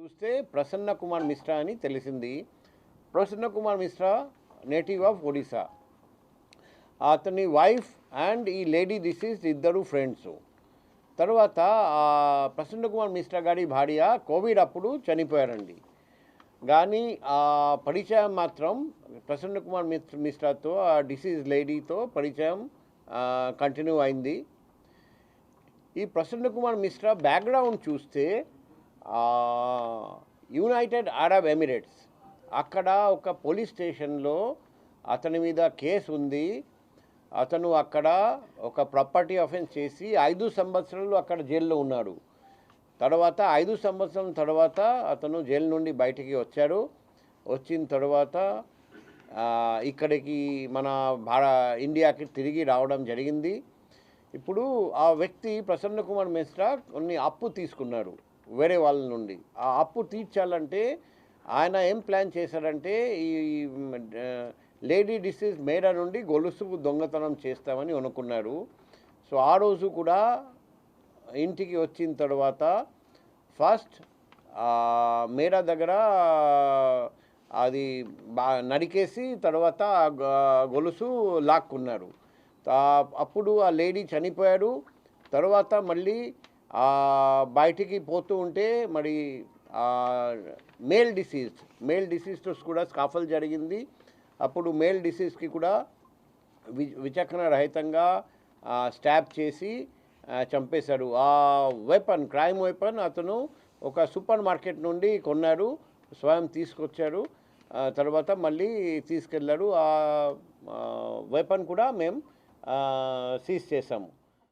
చూస్తే ప్రసన్న కుమార్ మిశ్రా అని తెలిసింది. Prasanna Kumar Mishra native of Odisha. అతని వైఫ్ అండ్ ఈ లేడీ డిసీజ్ ఇద్దరు ఫ్రెండ్స్. తర్వాత ప్రసన్న కుమార్ మిశ్రా గారి భార్య కోవిడ్ అప్పుడు చనిపోయారండి. కానీ ఆ పరిచయం మాత్రం ప్రసన్న కుమార్ మిశ్రాతో ఆ డిసీజ్ లేడీతో పరిచయం కంటిన్యూ అయింది. ఈ ప్రసన్న కుమార్ మిశ్రా బ్యాక్గ్రౌండ్ చూస్తే యునైటెడ్ అరబ్ ఎమిరేట్స్ అక్కడ ఒక పోలీస్ స్టేషన్లో అతని మీద కేసు ఉంది. అతను అక్కడ ఒక ప్రాపర్టీ అఫెన్స్ చేసి 5 సంవత్సరాలు అక్కడ జైల్లో ఉన్నాడు. తర్వాత 5 సంవత్సరాల తర్వాత అతను జైలు నుండి బయటికి వచ్చాడు. వచ్చిన తర్వాత ఇక్కడికి మన ఇండియాకి తిరిగి రావడం జరిగింది. ఇప్పుడు ఆ వ్యక్తి ప్రసన్న కుమార్ మిశ్రా కొన్ని అప్పు తీసుకున్నారు వేరే వాళ్ళ నుండి. ఆ అప్పు తీర్చాలంటే ఆయన ఏం ప్లాన్ చేశారంటే ఈ లేడీ డిసీజ్ మేరా నుండి గొలుసు దొంగతనం చేస్తామని అనుకున్నారు. సో ఆ రోజు కూడా ఇంటికి వచ్చిన తర్వాత ఫస్ట్ మేరా దగ్గర అది నరికేసి తర్వాత గొలుసు లాక్కున్నారు. అప్పుడు ఆ లేడీ చనిపోయాడు. తర్వాత మళ్ళీ బయటికి పోతూ ఉంటే మరి మేల్ డిసీజ్తో కూడా స్కాఫల్ జరిగింది. అప్పుడు మేల్ డిసీజ్కి కూడా విచక్షణ రహితంగా స్టాబ్ చేసి చంపేశాడు. ఆ క్రైమ్ వెపన్ అతను ఒక సూపర్ మార్కెట్ నుండి కొన్నాడు, స్వయం తీసుకొచ్చాడు. తర్వాత మళ్ళీ తీసుకెళ్ళాడు. ఆ వెపన్ కూడా మేము సీజ్ చేసాము.